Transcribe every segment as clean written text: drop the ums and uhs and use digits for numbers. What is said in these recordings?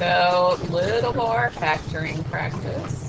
So a little more factoring practice.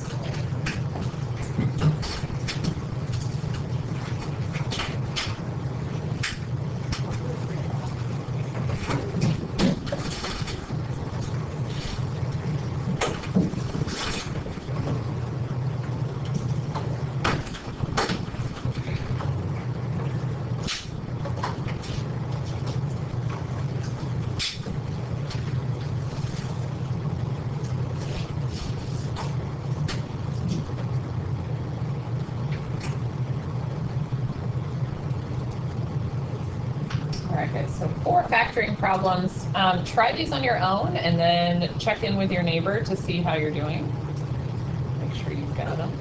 Okay, so 4 factoring problems. Try these on your own and then check in with your neighbor to see how you're doing. Make sure you've got them.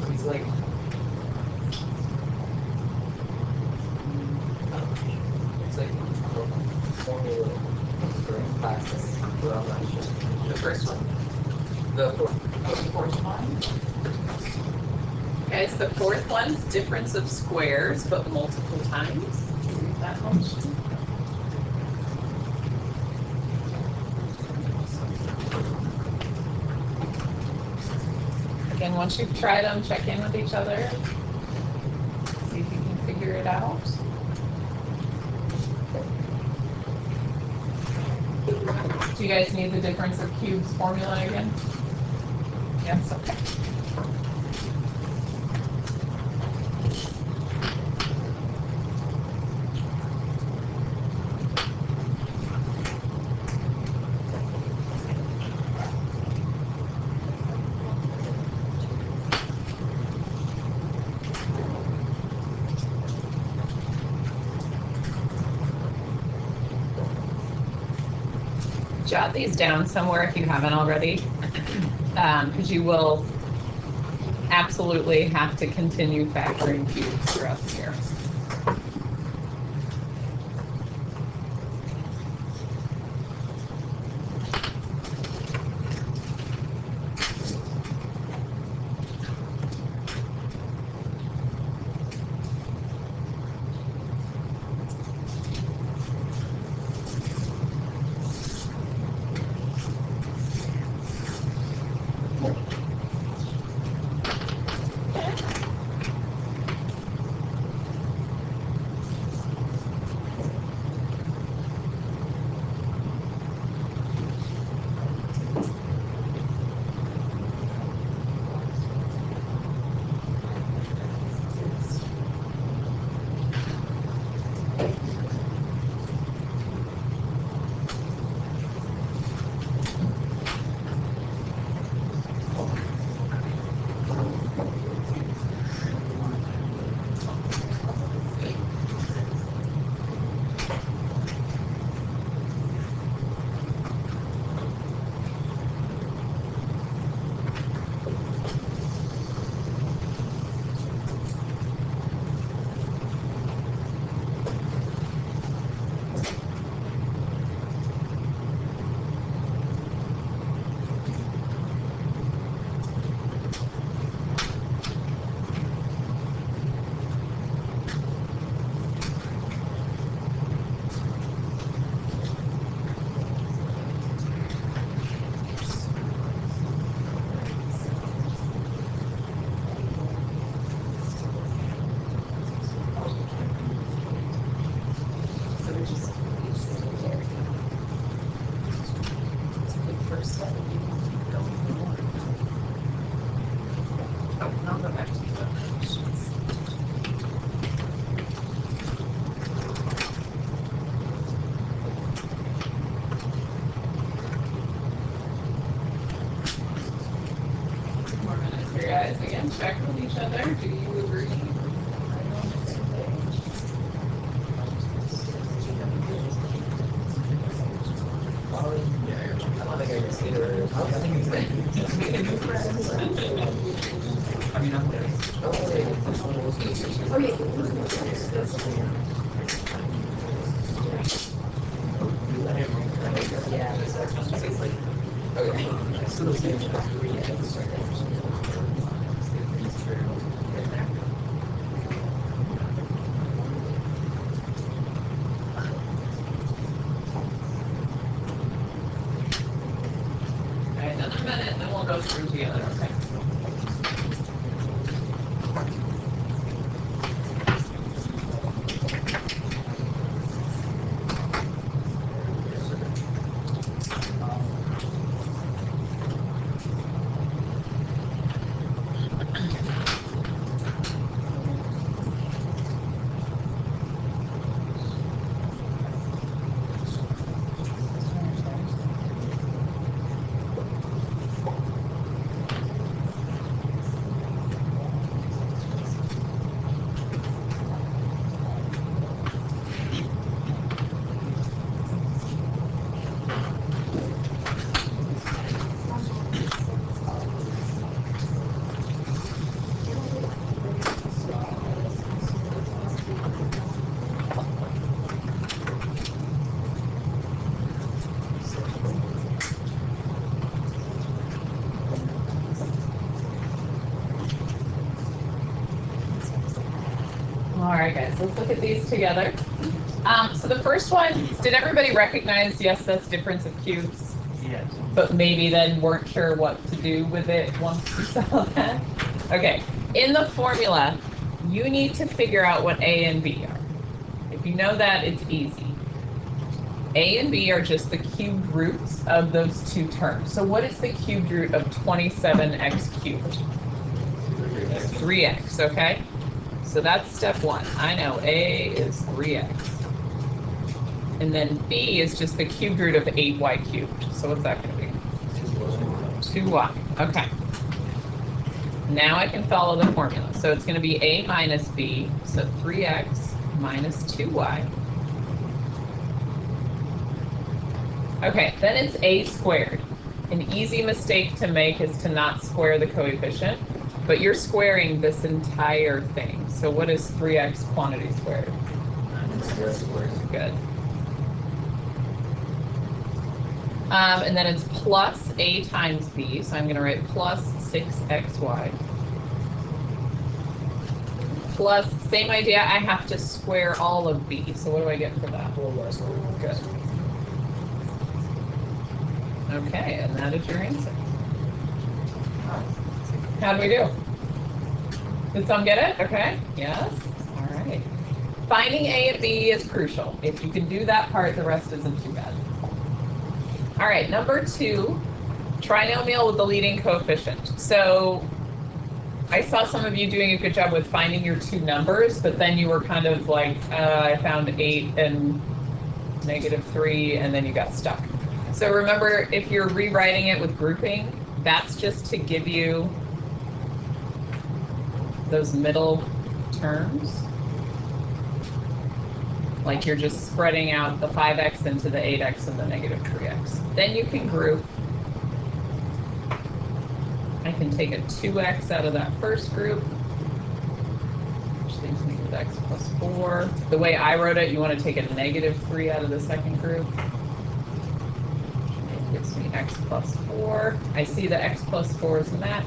He's like, it's like formula for classes, but I'm not sure. The first one. The fourth. Oh, the fourth one. Okay, so the fourth one's difference of squares, but multiple times. Read that motion. Again, once you've tried them, check in with each other. See if you can figure it out. Do you guys need the difference of cubes formula again? Yes, okay. Jot these down somewhere if you haven't already, because you will absolutely have to continue factoring cubes throughout the year. Check with each other. Do you agree? Another minute, and then we'll go through together, okay? All right, guys, let's look at these together. So the first one, did everybody recognize, yes, that's difference of cubes? Yes. But maybe then weren't sure what to do with it once you saw that? Okay, in the formula, you need to figure out what A and B are. If you know that, it's easy. A and B are just the cubed roots of those two terms. So what is the cubed root of 27x cubed? 3x, okay? So that's step one. I know A is 3x. And then B is just the cubed root of 8y cubed. So what's that going to be? 2y. Okay. Now I can follow the formula. So it's going to be A minus B. So 3x minus 2y Okay, then it's a squared. An easy mistake to make is to not square the coefficient, but you're squaring this entire thing. So what is 3x quantity squared? Good. And then it's plus a times b, so I'm going to write plus 6xy. Plus, same idea, I have to square all of b, so what do I get for that? Good. Okay, and that is your answer. How do we do? Did some get it? Okay, yes. All right. Finding a and b is crucial. If you can do that part, the rest isn't too bad. All right, number 2, trinomial with the leading coefficient. So I saw some of you doing a good job with finding your 2 numbers, but then you were kind of like, I found 8 and -3, and then you got stuck. So remember, if you're rewriting it with grouping, that's just to give you those middle terms. Like you're just spreading out the 5x into the 8x and the -3x. Then you can group. I can take a 2x out of that first group, which leaves me with x plus 4. The way I wrote it, you want to take a -3 out of the second group. It gives me x plus 4. I see the x plus 4 is match.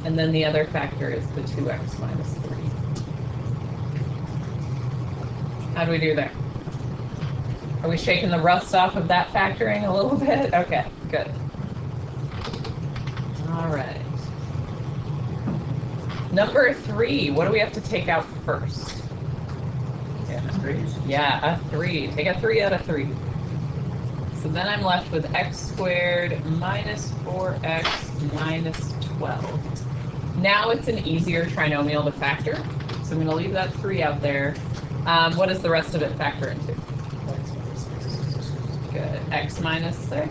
And then the other factor is the 2x minus 3. How do we do there? Are we shaking the rust off of that factoring a little bit? Okay, good. All right. Number 3, what do we have to take out first? Yeah, a 3. Take a 3 out of 3. So then I'm left with x squared minus 4x minus 12. Now it's an easier trinomial to factor. So I'm going to leave that 3 out there. What does the rest of it factor into? Good. X minus 6,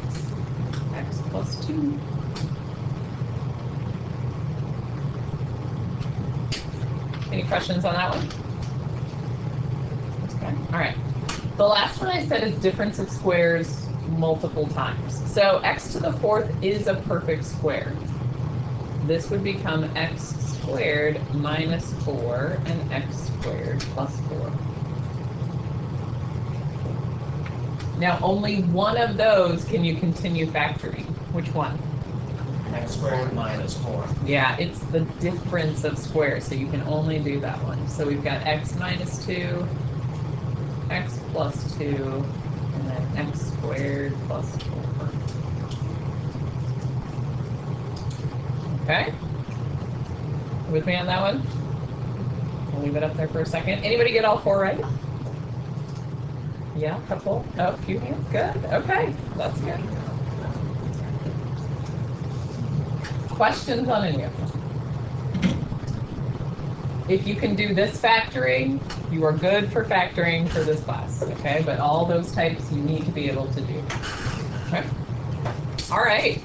x plus 2. Any questions on that one? Okay. All right. The last one I said is difference of squares multiple times. So x to the 4th is a perfect square. This would become x squared minus 4 and x squared plus 4. Now only one of those can you continue factoring. Which one? X squared minus 4. Yeah, it's the difference of squares, so you can only do that one. So we've got x minus 2, x plus 2, and then x squared plus 4. Okay? With me on that one? I'll leave it up there for a second. Anybody get all 4 right? Yeah, a couple. Oh, a few hands. Good. Okay, that's good. Questions on any of them? If you can do this factoring, you are good for factoring for this class, okay? But all those types you need to be able to do. Okay? All right.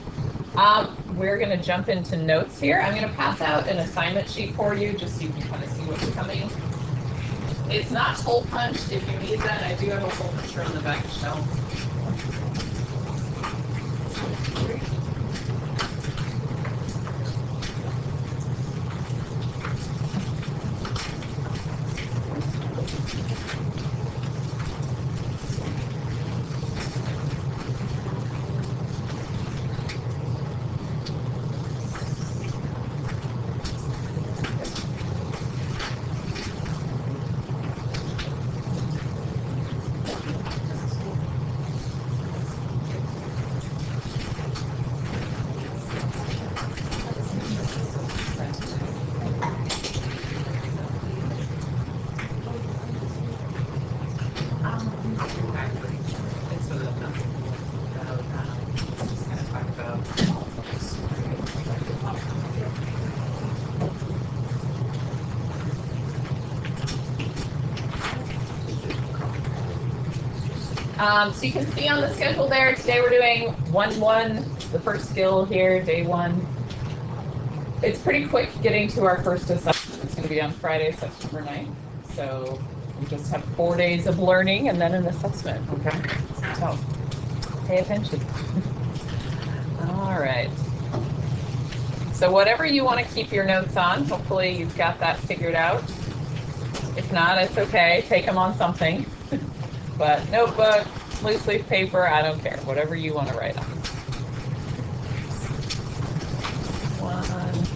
We're going to jump into notes here. I'm going to pass out an assignment sheet for you just so you can kind of see what's coming. It's not hole punched. If you need that, I do have a hole puncher on the back shelf. So you can see on the schedule there, today we're doing 1-1, the first skill here, day 1. It's pretty quick getting to our first assessment. It's going to be on Friday, September 9th. So we just have 4 days of learning and then an assessment, okay? So Pay attention. All right. So whatever you want to keep your notes on, hopefully you've got that figured out. If not, it's okay. Take them on something. But notebook, loose leaf paper, I don't care. Whatever you want to write on. One.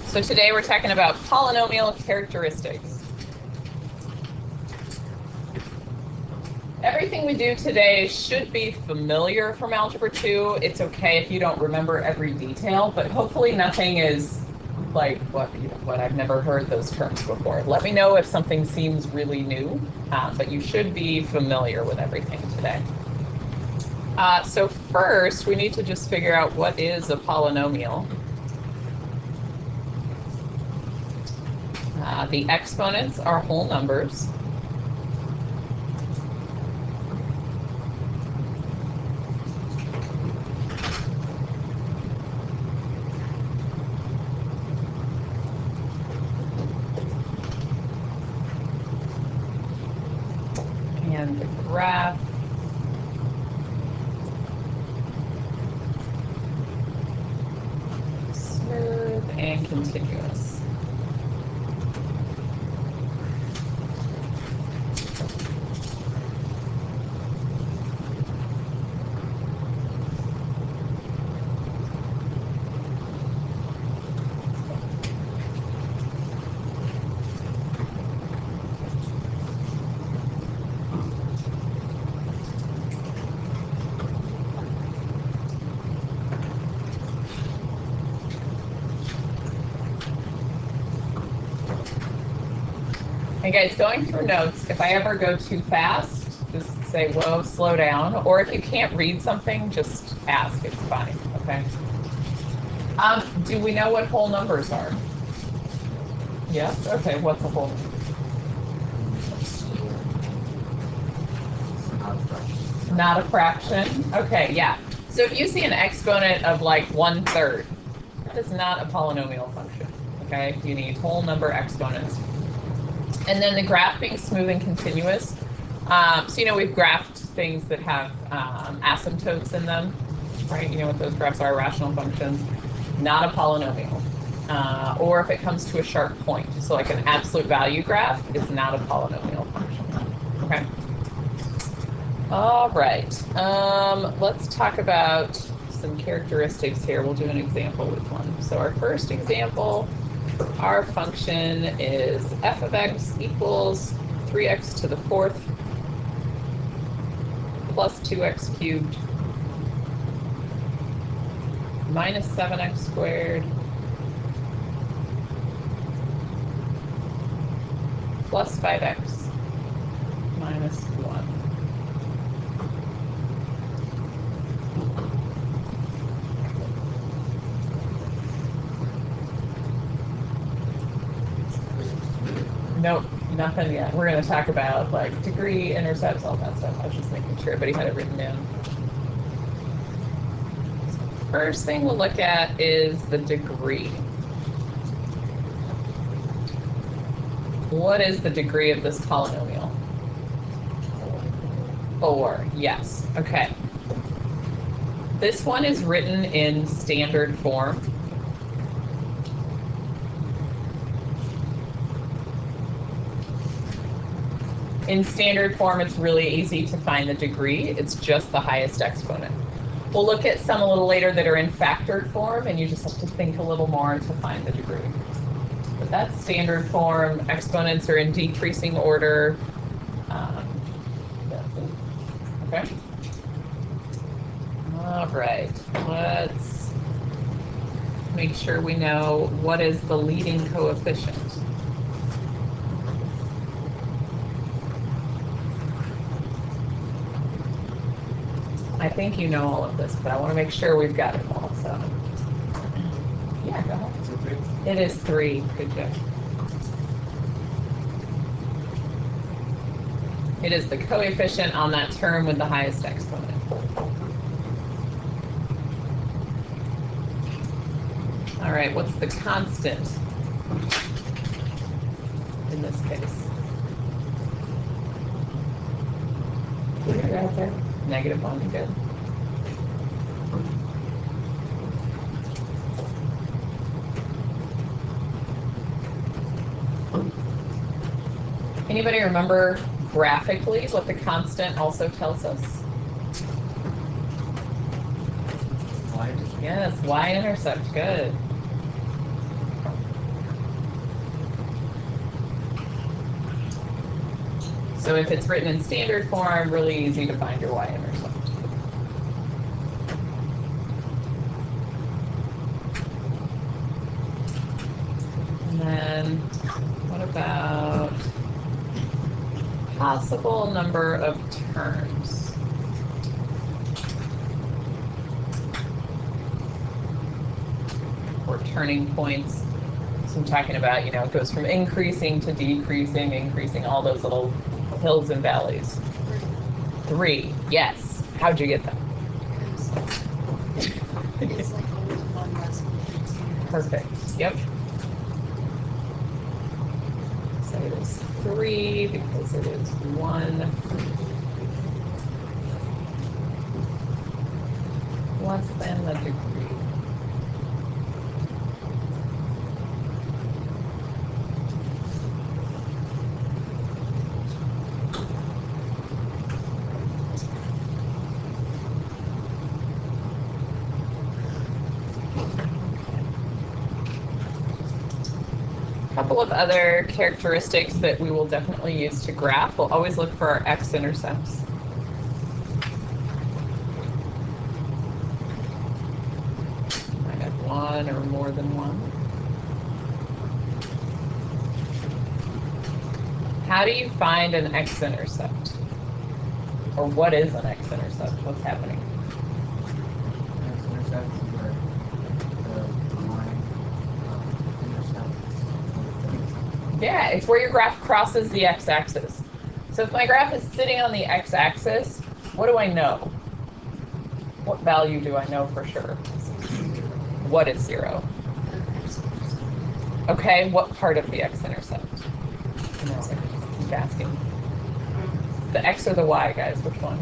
So today we're talking about polynomial characteristics. Everything we do today should be familiar from Algebra 2. It's okay if you don't remember every detail, but hopefully nothing is like what I've never heard those terms before. Let me know if something seems really new, but you should be familiar with everything today. So first, we need to just figure out what is a polynomial. The exponents are whole numbers. And the graph smooth and continuous. And guys, going through notes, if I ever go too fast, just say, whoa, slow down. Or if you can't read something, just ask, it's fine, okay? Do we know what whole numbers are? Yes, okay, what's a whole number? Not a fraction, okay, yeah. So if you see an exponent of like 1/3, that is not a polynomial function, okay? You need whole number exponents. And then the graph being smooth and continuous. So, we've graphed things that have asymptotes in them, right? You know what those graphs are, rational functions. Not a polynomial. Or if it comes to a sharp point. So like an absolute value graph is not a polynomial function, okay? All right, let's talk about some characteristics here. We'll do an example with one. So our first example, our function is f of x equals 3x to the 4th plus 2x cubed minus 7x squared plus 5x minus 1. Nope, nothing yet. We're going to talk about like degree, intercepts, all that stuff. I was just making sure everybody had it written down. First thing we'll look at is the degree. What is the degree of this polynomial? 4, yes, okay. This one is written in standard form. In standard form, it's really easy to find the degree. It's just the highest exponent. We'll look at some a little later that are in factored form, and you just have to think a little more to find the degree. But that's standard form. Exponents are in decreasing order. Okay. All right. Let's make sure we know what is the leading coefficient. I think you know all of this, but I want to make sure we've got it all. So, yeah, go ahead. It is 3. Good job. It is the coefficient on that term with the highest exponent. All right, what's the constant in this case? Right there. -1, good. Anybody remember graphically what the constant also tells us? Yes, y-intercept, good. So if it's written in standard form, really easy to find your y-intercept. And then what about possible number of terms? Or turning points. So I'm talking about, you know, it goes from increasing to decreasing, increasing, all those little hills and valleys. 3, yes. How'd you get that? It's like always one less than 2. Perfect. Yep. So it is 3 because it is 1 less than the degree. Couple of other characteristics that we will definitely use to graph. We'll always look for our x-intercepts. I have 1 or more than 1. How do you find an x-intercept? Or what is an x-intercept? What's happening? X-intercept is where the line intercepts. Yeah, it's where your graph crosses the x-axis. So if my graph is sitting on the x-axis, what do I know? What value do I know for sure? What is 0? Okay, what part of the x-intercept? Keep asking. The x or the y, guys? Which one?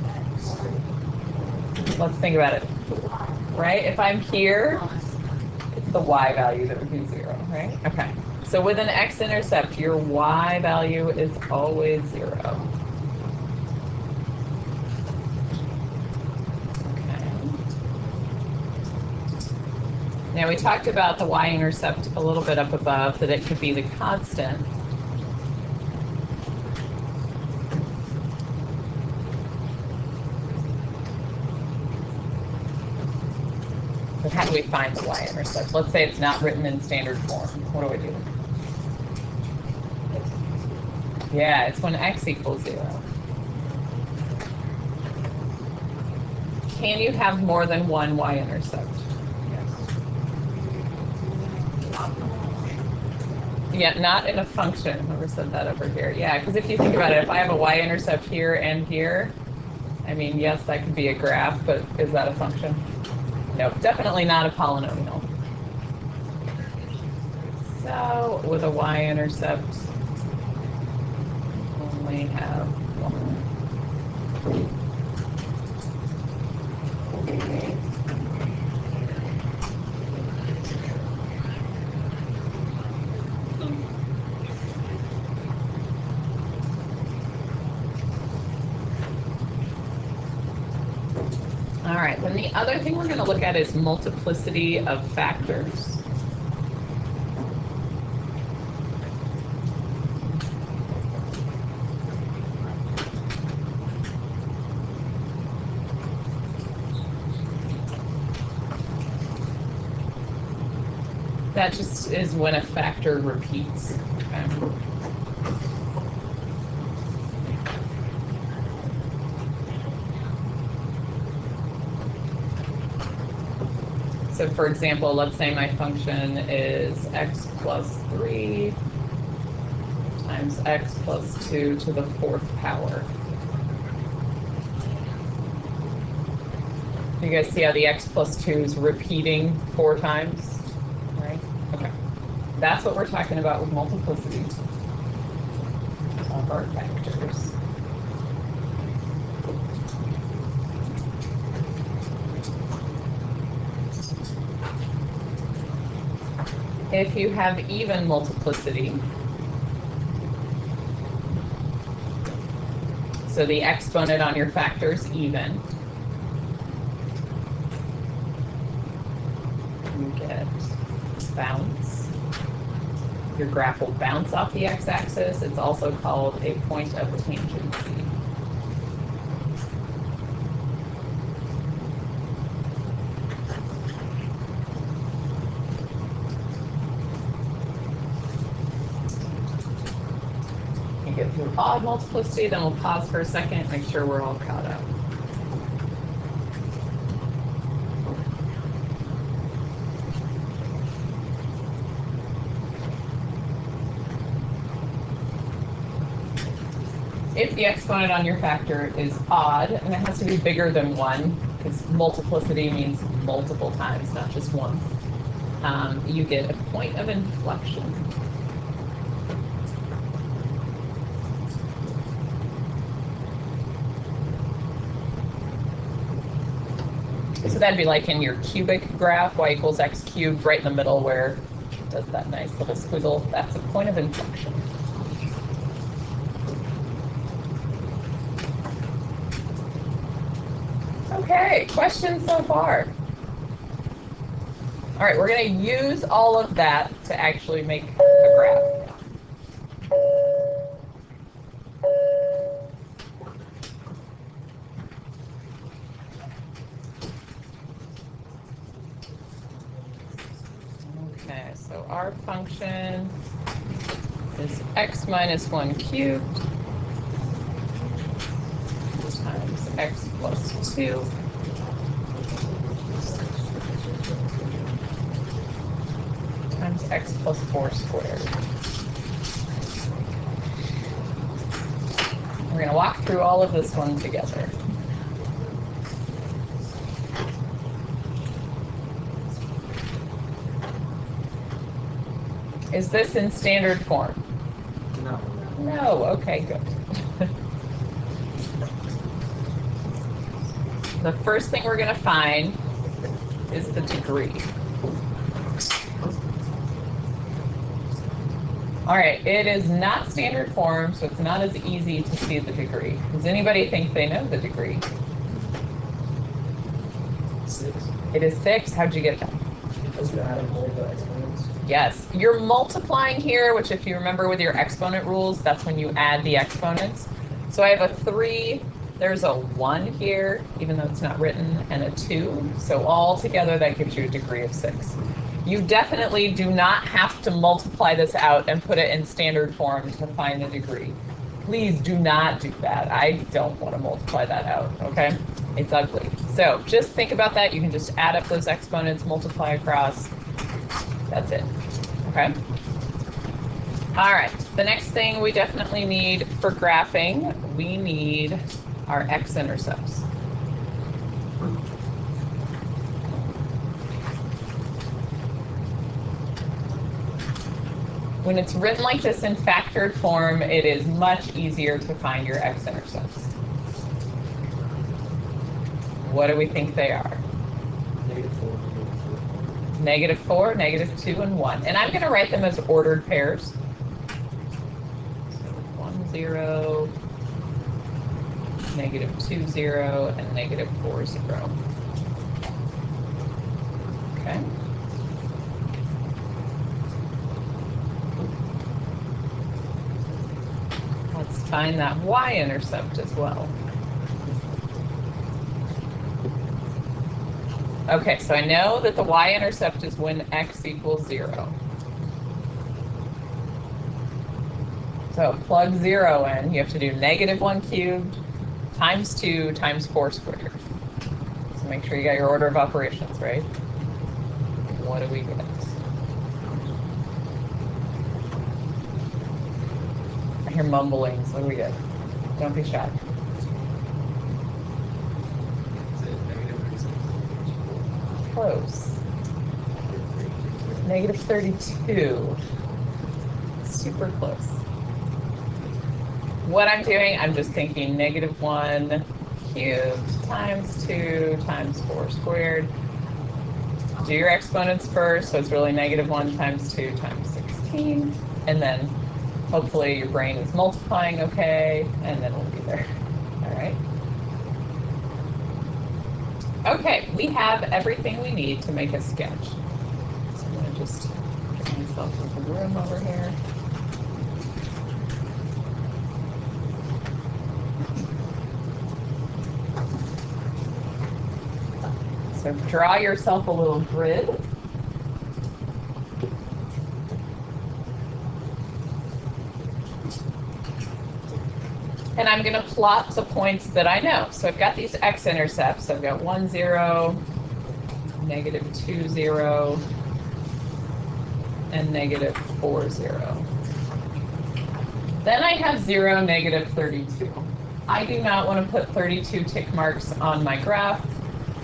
Let's think about it. Right? If I'm here, it's the y value that would be 0, right? Okay. So with an x-intercept, your y value is always 0. Okay. Now we talked about the y-intercept a little bit up above, that it could be the constant. But how do we find the y-intercept? Let's say it's not written in standard form. What do we do? Yeah, it's when x equals 0. Can you have more than one y-intercept? Yeah, not in a function. Whoever said that over here. Yeah, because if you think about it, if I have a y-intercept here and here, I mean, yes, that could be a graph, but is that a function? No, definitely not a polynomial. So with a y-intercept, only have 1. All right, then the other thing we're going to look at is multiplicity of factors. That just is when a factor repeats. Okay. So for example, let's say my function is x plus 3 times x plus 2 to the 4th power. You guys see how the x plus 2 is repeating 4 times, right? Okay. That's what we're talking about with multiplicity of our vectors. If you have even multiplicity, so the exponent on your factor is even, you get bounce. Your graph will bounce off the x-axis. It's also called a point of tangency. You get through odd multiplicity, then we'll pause for a second, make sure we're all caught up. If the exponent on your factor is odd, and it has to be bigger than 1, because multiplicity means multiple times, not just once, you get a point of inflection. So that'd be like in your cubic graph, y equals x cubed, right in the middle where it does that nice little squiggle. That's a point of inflection. Okay, questions so far? All right, we're going to use all of that to actually make a graph. Okay, so our function is x minus 1 cubed times x plus 2 times x plus 4 squared. We're going to walk through all of this one together. Is this in standard form? No. No, okay, good. The first thing we're going to find is the degree. All right, it is not standard form, so it's not as easy to see the degree. Does anybody think they know the degree? 6. It is 6. How'd you get that? Because you added all the exponents. Yes, you're multiplying here, which if you remember with your exponent rules, that's when you add the exponents. So I have a 3, there's a 1 here, even though it's not written, and a 2. So all together, that gives you a degree of 6. You definitely do not have to multiply this out and put it in standard form to find the degree. Please do not do that. I don't want to multiply that out, okay? It's ugly. So just think about that. You can just add up those exponents, multiply across. That's it, okay? All right, the next thing we definitely need for graphing, we need our x-intercepts. When it's written like this in factored form, it is much easier to find your x-intercepts. What do we think they are? -4, -4, -2, and 1. And I'm going to write them as ordered pairs. So 1, 0, -2, 0, and -4, 0. Okay. Let's find that y-intercept as well. Okay, so I know that the y-intercept is when x equals 0. So plug 0 in, you have to do -1 cubed times 2 times 4 squared. So make sure you got your order of operations, right? What do we get? I hear mumblings. What do we get? Don't be shy. close. Negative 32. Super close. What I'm doing, I'm just thinking negative 1 cubed times 2 times 4 squared. Do your exponents first, so it's really negative 1 times 2 times 16. And then hopefully your brain is multiplying okay, and then we'll be there. All right. Okay, we have everything we need to make a sketch. So I'm going to just get myself a room over here. So draw yourself a little grid. And I'm going to plot the points that I know. So I've got these x-intercepts. I've got 1, 0, negative 2, 0, and negative 4, 0. Then I have 0, negative 32. I do not want to put 32 tick marks on my graph.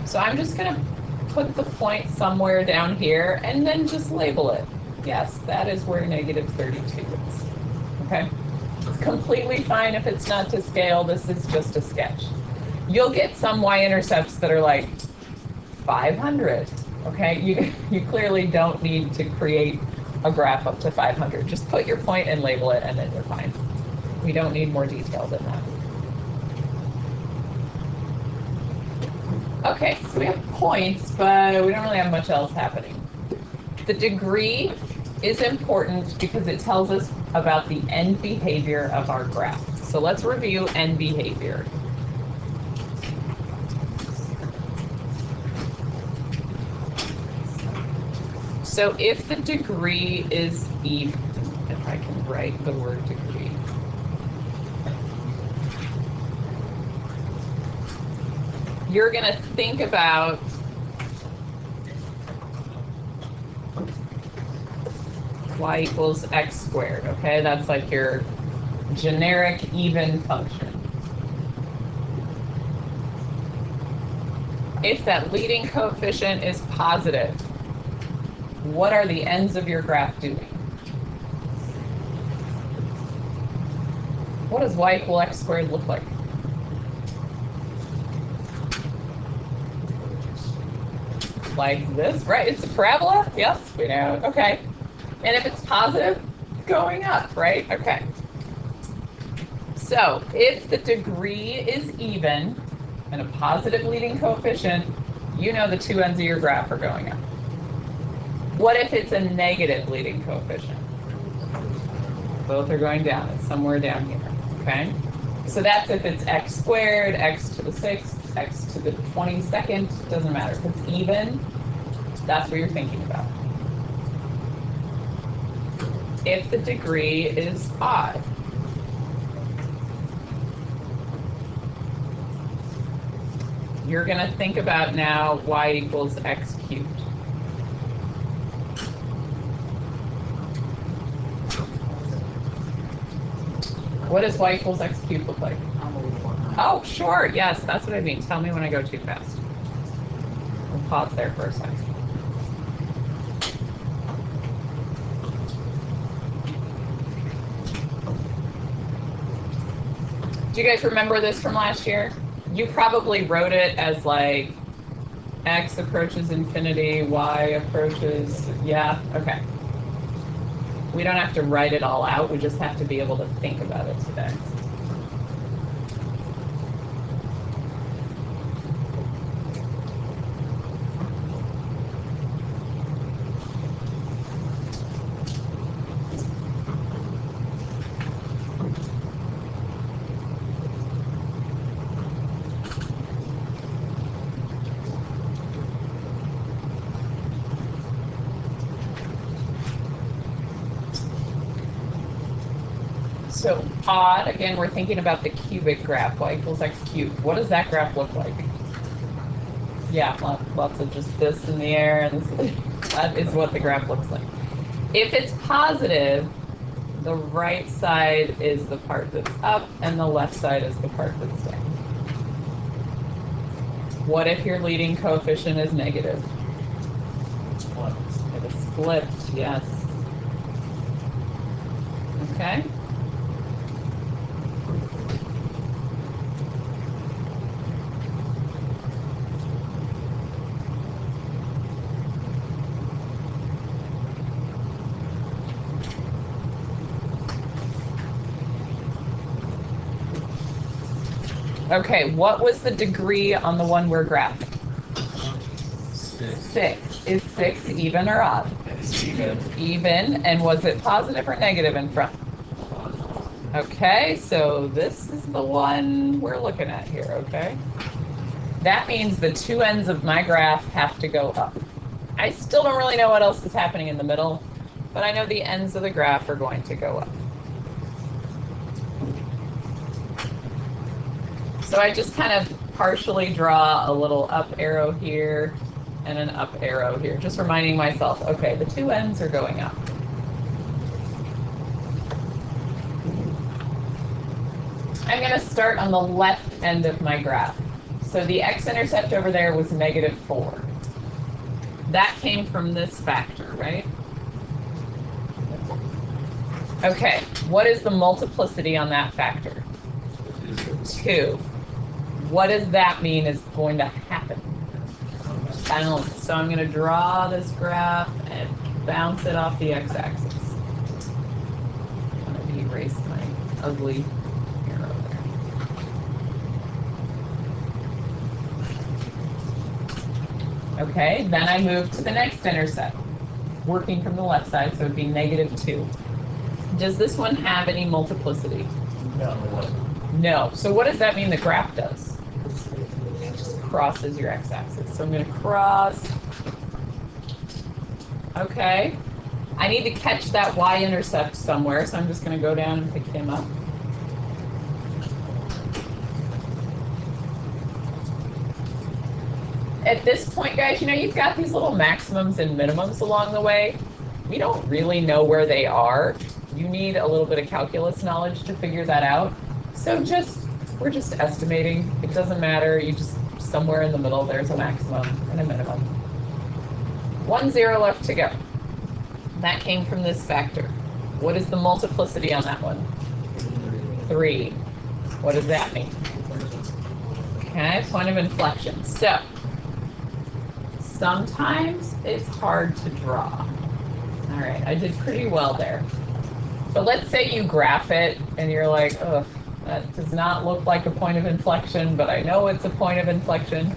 So I'm just going to put the point somewhere down here and then just label it. Yes, that is where negative 32 is. Okay? It's completely fine if it's not to scale. This is just a sketch. You'll get some y-intercepts that are like 500. Okay? You clearly don't need to create a graph up to 500. Just put your point and label it, and then you're fine. We don't need more detail than that. Okay, so we have points, but we don't really have much else happening. The degree is important because it tells us about the end behavior of our graph. So let's review end behavior. So if the degree is even, if I can write the word degree. You're going to think about y equals x squared, okay? That's like your generic even function. If that leading coefficient is positive, what are the ends of your graph doing? What does y equal x squared look like? Like this, right? It's a parabola? Yes, we know. Okay. And if it's positive, going up, right? Okay. So if the degree is even and a positive leading coefficient, you know the two ends of your graph are going up. What if it's a negative leading coefficient? Both are going down. It's somewhere down here. Okay. So that's if it's x squared, x to the 6th, x to the 22nd, doesn't matter. If it's even, that's what you're thinking about. If the degree is odd, you're going to think about now y equals x cubed. What does y equals x cubed look like? Oh, sure. Yes, that's what I mean. Tell me when I go too fast. We'll pause there for a second. Do you guys remember this from last year? You probably wrote it as like x approaches infinity, y approaches, yeah, okay. We don't have to write it all out. We just have to be able to think about it today. So odd, again, we're thinking about the cubic graph, y equals x cubed. What does that graph look like? Yeah, lots of just this in the air, and that is what the graph looks like. If it's positive, the right side is the part that's up, and the left side is the part that's down. What if your leading coefficient is negative? flipped, yes. Okay. Okay, what was the degree on the one we're graphing? 6. Is 6 even or odd? It's even. Even. And was it positive or negative in front? Okay, so this is the one we're looking at here, okay? That means the two ends of my graph have to go up. I still don't really know what else is happening in the middle, but I know the ends of the graph are going to go up. So I just kind of partially draw a little up arrow here and an up arrow here, just reminding myself, okay, the two ends are going up. I'm going to start on the left end of my graph. So the x-intercept over there was -4. That came from this factor, right? Okay, what is the multiplicity on that factor? 2. What does that mean is going to happen? Bounce. So I'm going to draw this graph and bounce it off the x-axis. I'm going to erase my ugly arrow there. Okay, then I move to the next intercept, working from the left side, so it would be -2. Does this one have any multiplicity? No. No. So what does that mean the graph does? Crosses your x-axis. So I'm going to cross. Okay. I need to catch that y-intercept somewhere, so I'm just going to go down and pick him up. At this point, guys, you know, you've got these little maximums and minimums along the way. We don't really know where they are. You need a little bit of calculus knowledge to figure that out. So we're just estimating. It doesn't matter. You just, somewhere in the middle, there's a maximum and a minimum. 1 0 left to go. That came from this factor. What is the multiplicity on that one? 3. What does that mean? Okay, point of inflection. So sometimes it's hard to draw. All right, I did pretty well there. But let's say you graph it and you're like, ugh, that does not look like a point of inflection, but I know it's a point of inflection.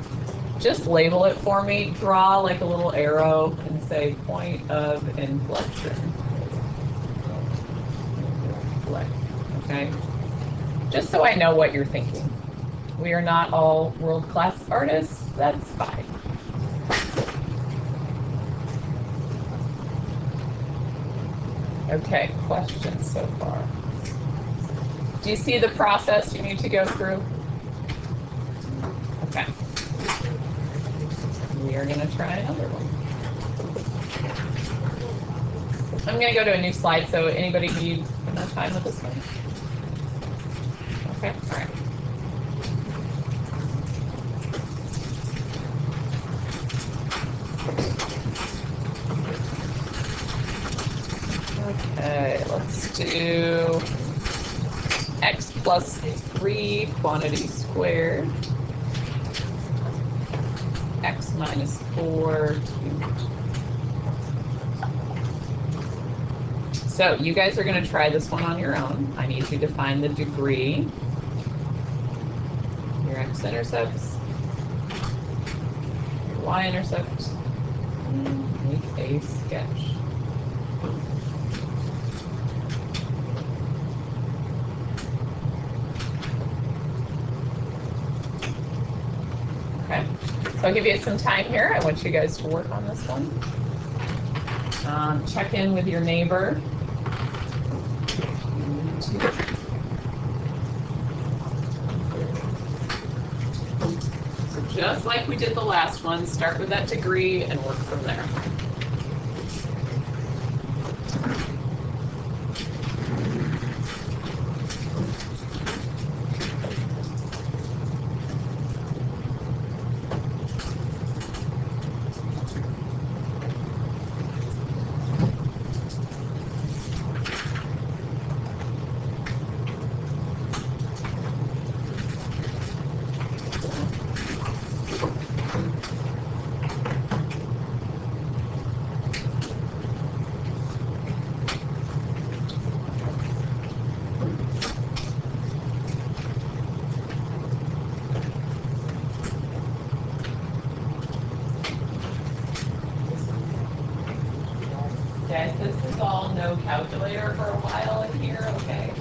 Just label it for me. Draw like a little arrow and say point of inflection. Okay? Just so I know what you're thinking. We are not all world-class artists. That's fine. Okay, questions so far? Do you see the process you need to go through? Okay. We are going to try another one. I'm going to go to a new slide, so anybody need enough time with this one? Okay, all right. Okay, let's do x plus 3 quantity squared, x minus 4 cubed. So you guys are going to try this one on your own. I need you to find the degree, your x-intercepts, your y-intercepts, and make a sketch. Okay, so I'll give you some time here. I want you guys to work on this one. Check in with your neighbor. So just like we did the last one, start with that degree and work from there. Guys, this is all no calculator for a while in here, okay?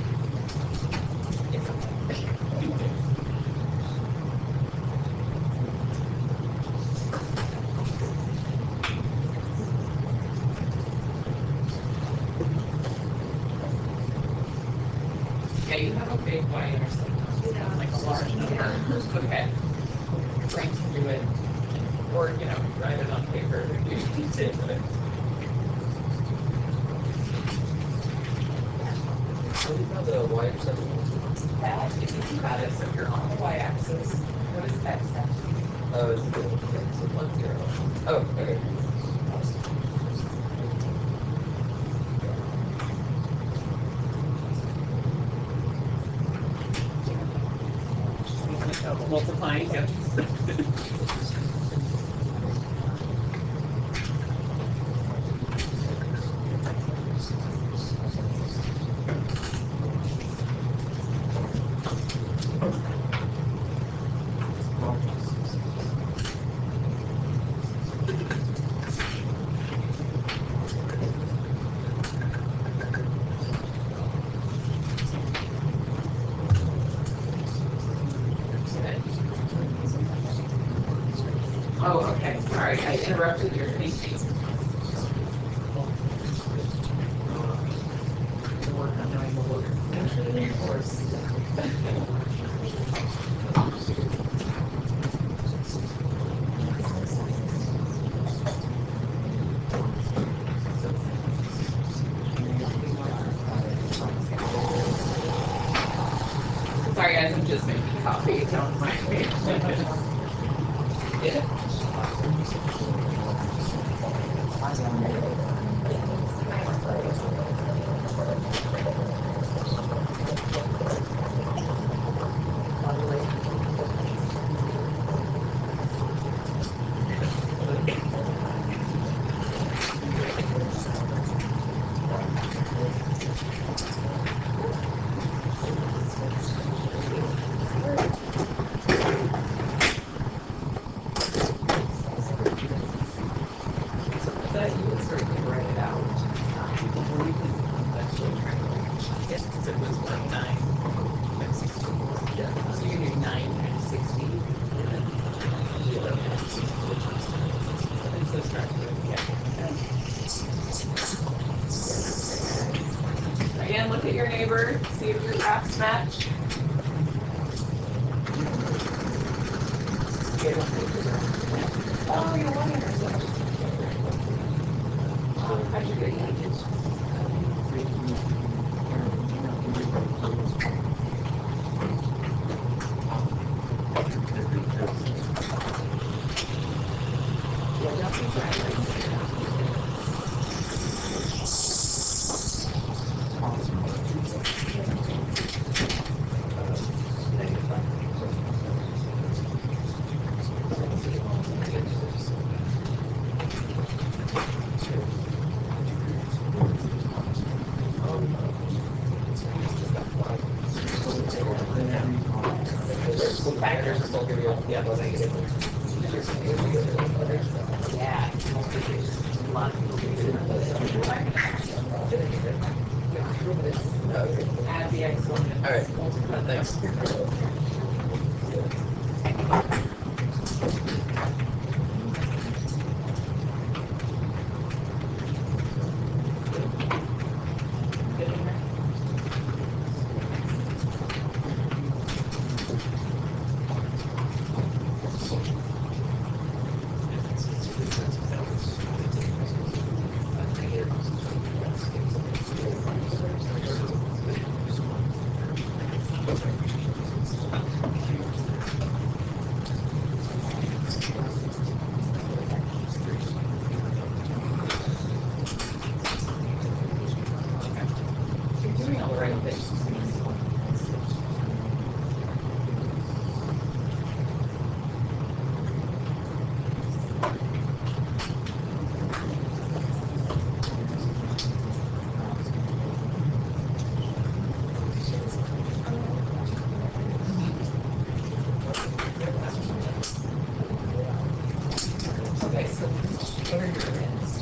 It's okay. Yeah, you have a big white or something, like a large number. Okay. Frank can do it. Or, you know, write it on paper if you need to. What do you call the y-intercept? That, if you think about it, so if you're on the y-axis, what is x axis? Oh, it's the so 1, 0. Oh, okay. Multiplying, yeah. Oh, okay, sorry, I interrupted your thinking. Sorry guys, I'm just making coffee, don't mind me. Yeah. That you would certainly write it out. Or you can actually try to guess because it was 1, 9, and 60. Yeah. So you do 9 times 60. And then 11 times 60. And so start with, yeah. Again, look at your neighbor, see if your graphs match. Oh, you're wondering yourself. How'd you get ages? Yeah, don't be shy. Factors are still giving you negative. Yeah. A lot of people do that. Add the exponent. All right. Thanks. You're doing all the right things. Okay, so what are your ends?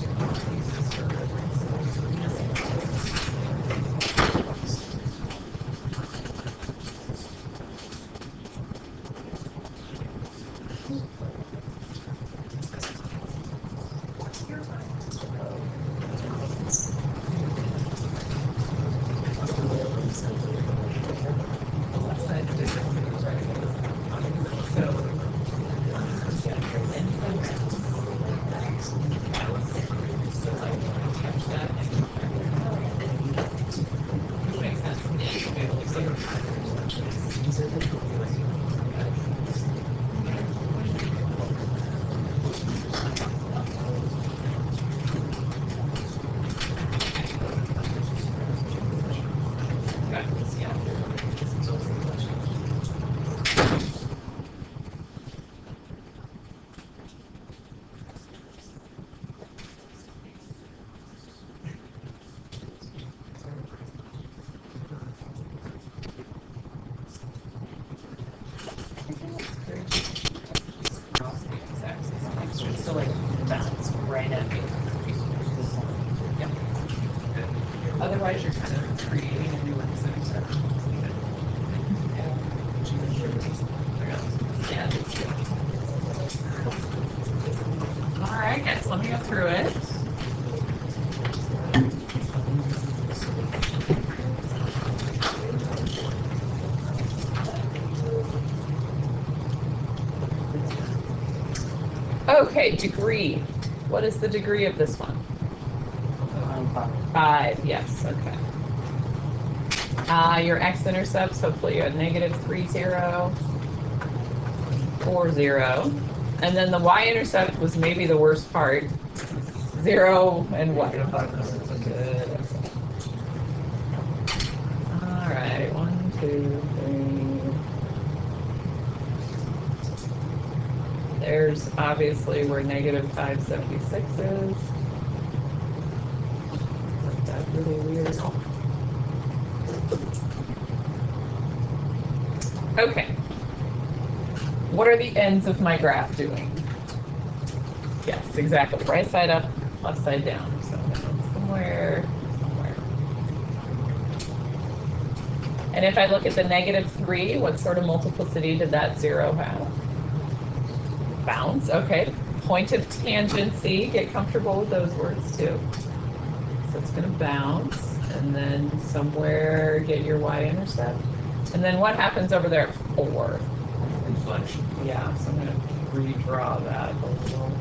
right at me. Yep. Otherwise, you're kind of creating a new intersection. Yeah. All right, guys, let me go through it. Okay, degree. What is the degree of this one? 5, yes, okay. Your x-intercepts, hopefully you had -3, 0, 4, 0. And then the y-intercept was maybe the worst part. 0 and what? Good. All right, 1, 2, 3. There's obviously where -576 is. That's really weird. Okay. What are the ends of my graph doing? Yes, exactly. Right side up, left side down. So somewhere. And if I look at the -3, what sort of multiplicity did that 0 have? Bounce, okay. Point of tangency, get comfortable with those words too. So it's gonna bounce, and then somewhere get your y-intercept. And then what happens over there at 4? Inflection. Yeah, so I'm gonna redraw that a little.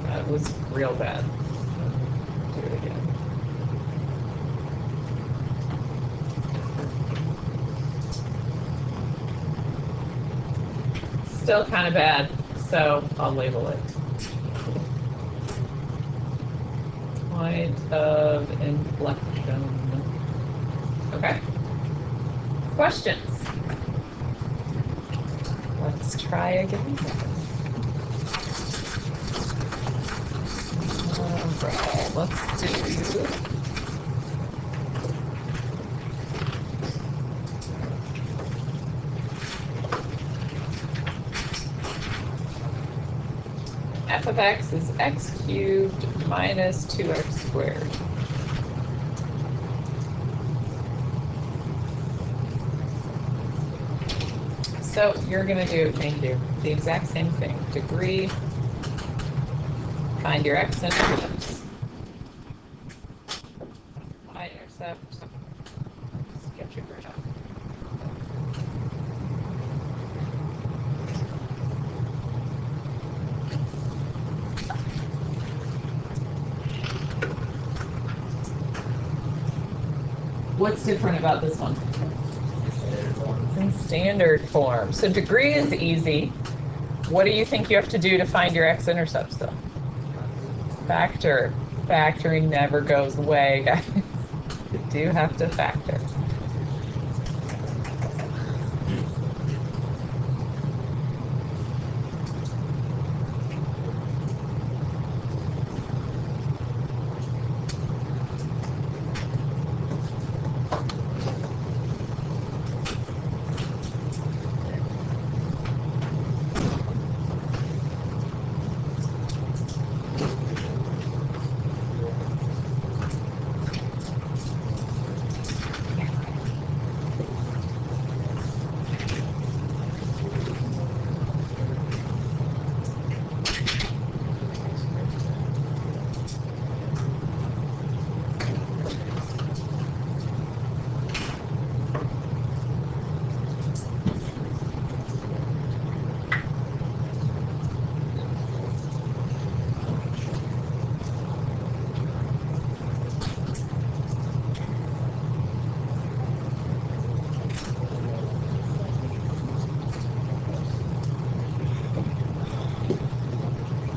That was real bad. Do it again. Still kind of bad, so I'll label it. Point of inflection. Okay. Questions? Let's try again. All right, let's do f of x is x cubed minus 2x squared. So you're going to do the exact same thing. Degree, find your x-intercepts, y-intercept, sketch your graph. What's different about this one? It's in standard form. So degree is easy. What do you think you have to do to find your x-intercepts though? Factor. Factoring never goes away, guys. You do have to factor.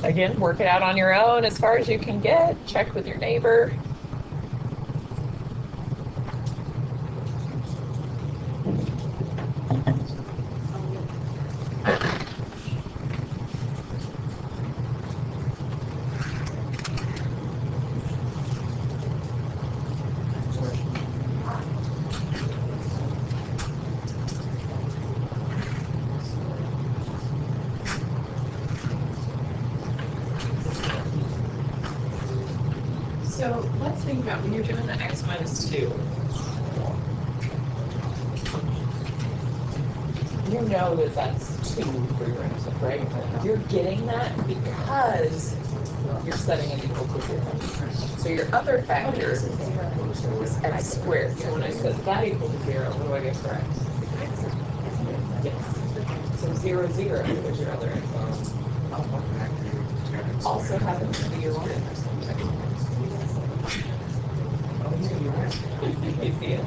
Again, work it out on your own as far as you can get. Check with your neighbor. So let's think about when you're doing the x minus 2. You know that that's 2 for your input, right? You're getting that because you're setting it equal to 0. So your other factor is x squared. So when I set that equal to 0, what do I get for x? Yes. So 0, 0 is your other input. Also happens to be your one. You see it?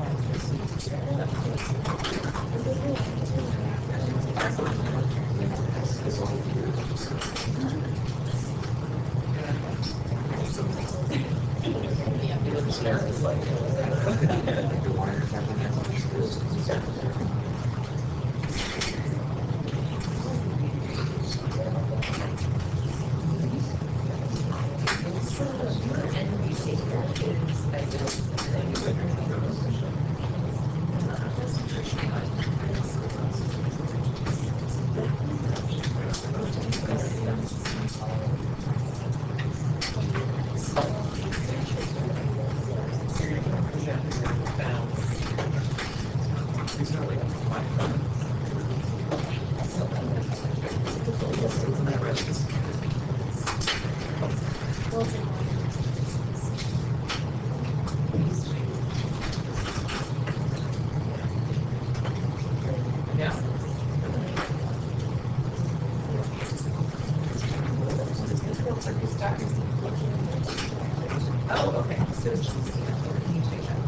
Oh, okay. So can you take that?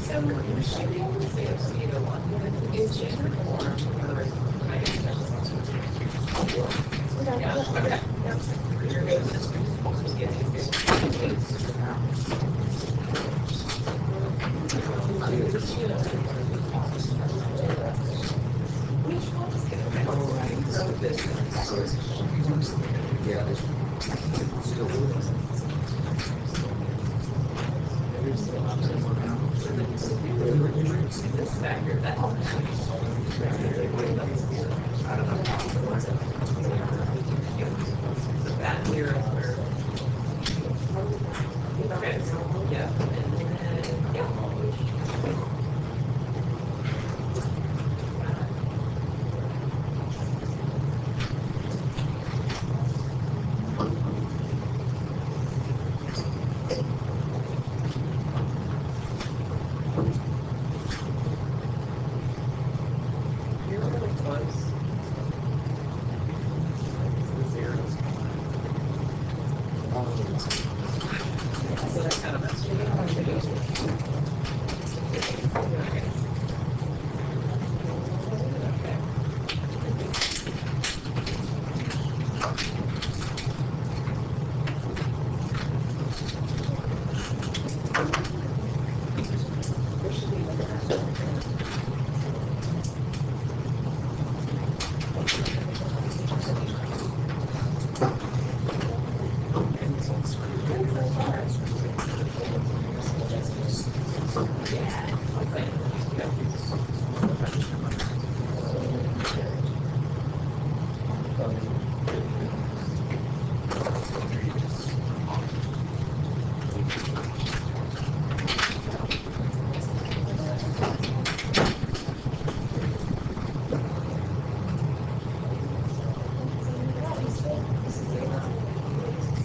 So should we always say it's either one? Is gender form or yeah, okay. You're good with this one. Which one is going to be right? So this this factor, that that here or okay, yeah. And yeah. You're really close. The zeros. So that kind of messed with it. Okay.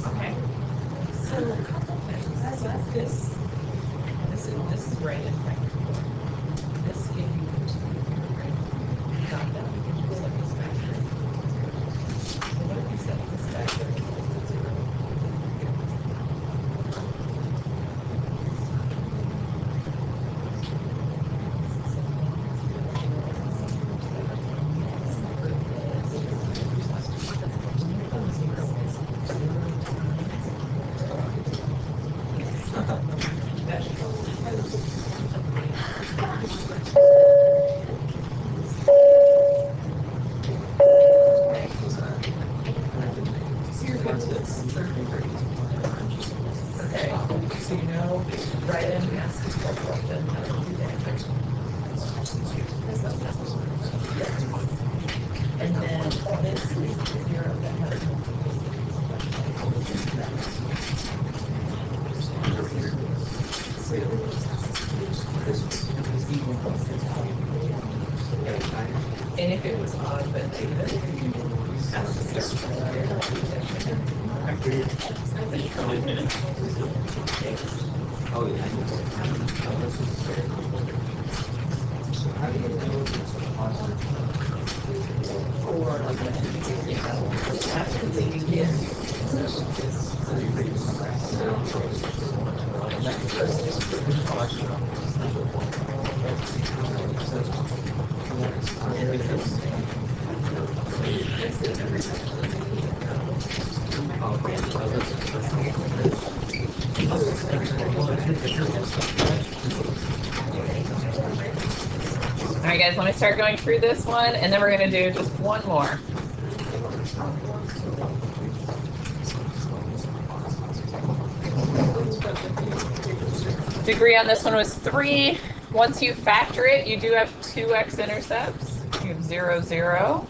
Okay. So a couple things. So this is right in front. This if you got that, we can just look this back. All right, guys, let me start going through this one, and then we're going to do just one more. Degree on this one was 3. Once you factor it, you do have 2 x-intercepts. You have 0, 0,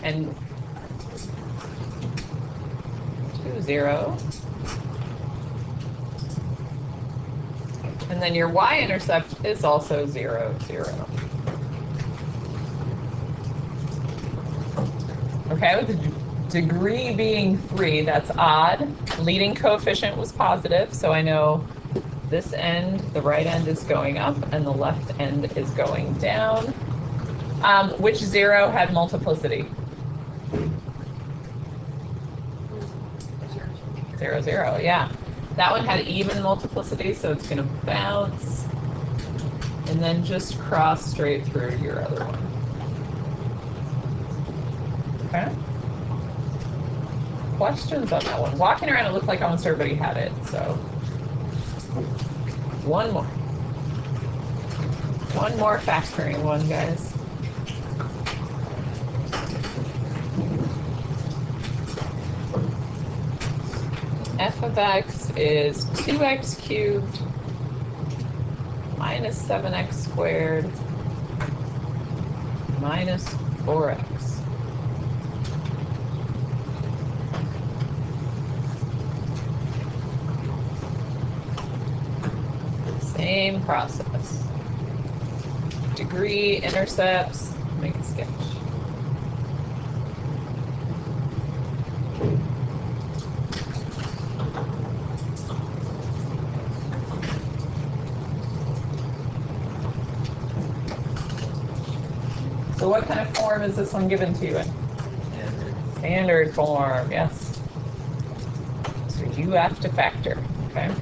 and 2, 0. And then your y-intercept is also 0, 0. Okay, with the degree being 3, that's odd. Leading coefficient was positive, so I know this end, the right end is going up, and the left end is going down. Which 0 had multiplicity? 0, 0, yeah. That one had even multiplicity, so it's going to bounce and then just cross straight through your other one. Okay? Questions on that one? Walking around, it looked like almost everybody had it, so. One more. One more factoring one, guys. F of x is 2x cubed minus 7x squared minus 4x. Same process. Degree, intercepts, make a sketch. So what kind of form is this one given to you in? Standard form, yes. So you have to factor, okay?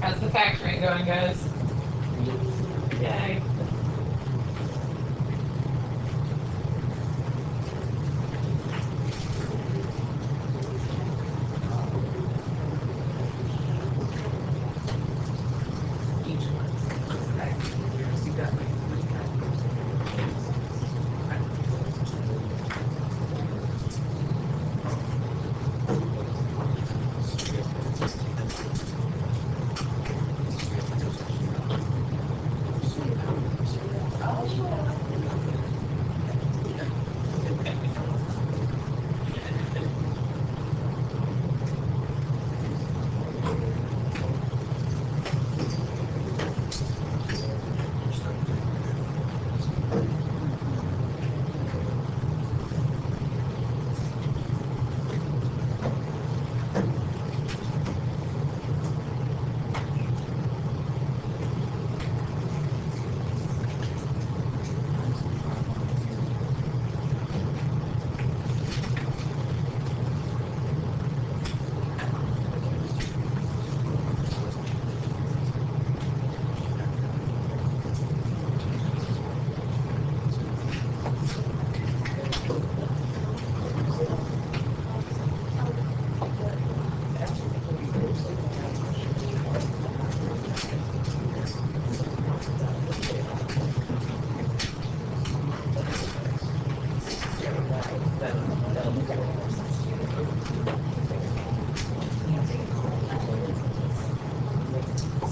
How's the factoring going, guys? Yay.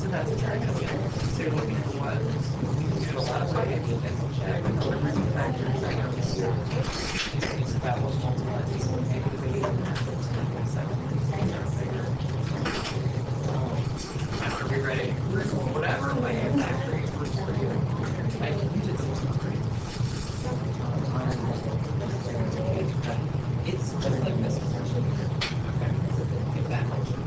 So that's a try. So looking at what we do a lot of ways and check and the manufacturers I know it's about what multiple people make the video. Are we ready? Whatever manufacturing we're doing, I can use it to look great. It's just like this. Okay. If that helps you.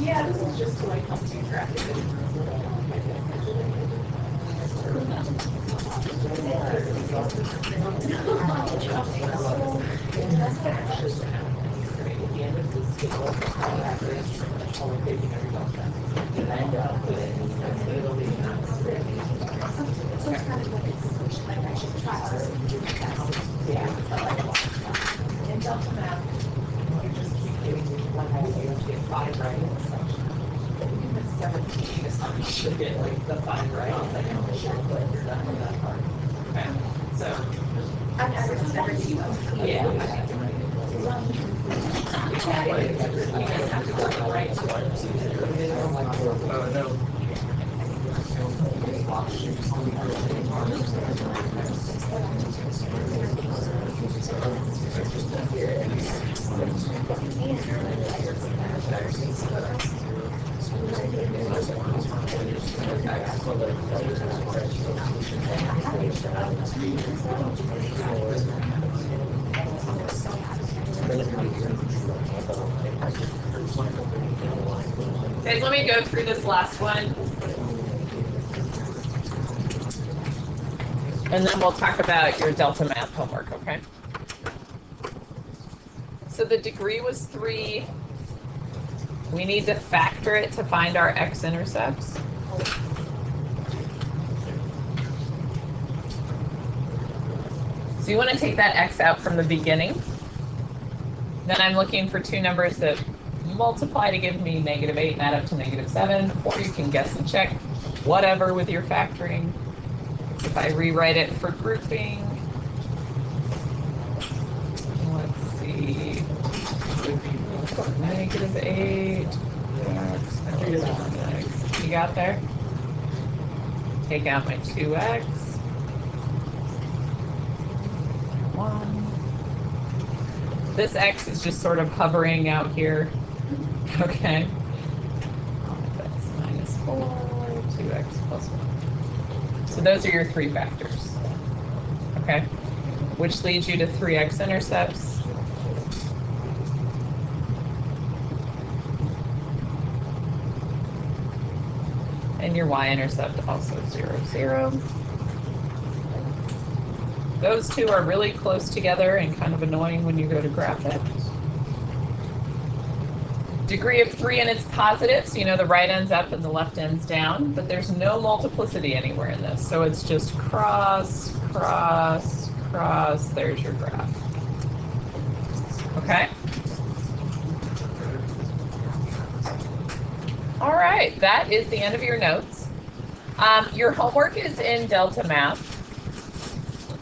Yeah, this is just to like help you track it. And Delta Map, you just keep giving me one idea, you get 5 right. Even 17 is not, you should get like the 5 right. Like, I'm sure, but you're done with that part. Okay, so. I'm every Okay, let me go through this last one. And then we'll talk about your Delta Math homework, okay? So the degree was 3. We need to factor it to find our x-intercepts. So you want to take that x out from the beginning. Then I'm looking for two numbers that multiply to give me -8 and add up to -7, or you can guess and check, whatever with your factoring. If I rewrite it for grouping, let's see, -8, x, you got there? Take out my 2x, 1. This x is just sort of hovering out here. Okay. That's -4, 2x plus 1. So those are your 3 factors. Okay. Which leads you to 3 x-intercepts. And your y-intercept also 0, 0. Those two are really close together and kind of annoying when you go to graph it. Degree of 3 and it's positive, so you know the right end's up and the left end's down, but there's no multiplicity anywhere in this. So it's just cross, cross, cross, there's your graph. Okay? All right, that is the end of your notes. Your homework is in Delta Math.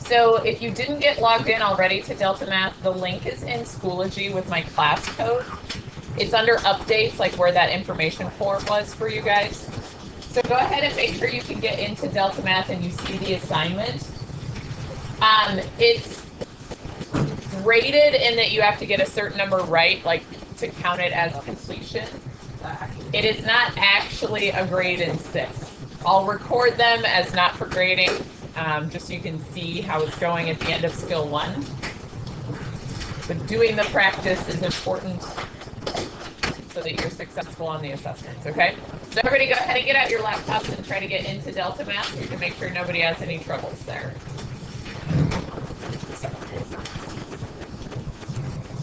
So if you didn't get logged in already to Delta Math, the link is in Schoology with my class code. It's under updates, like where that information form was for you guys. So go ahead and make sure you can get into Delta Math and you see the assignment. It's graded in that you have to get a certain number right, like to count it as completion. It is not actually a grade in 6. I'll record them as not for grading, just so you can see how it's going at the end of skill 1. But doing the practice is important so that you're successful on the assessments, okay? So everybody go ahead and get out your laptops and try to get into Delta Math so you can make sure nobody has any troubles there.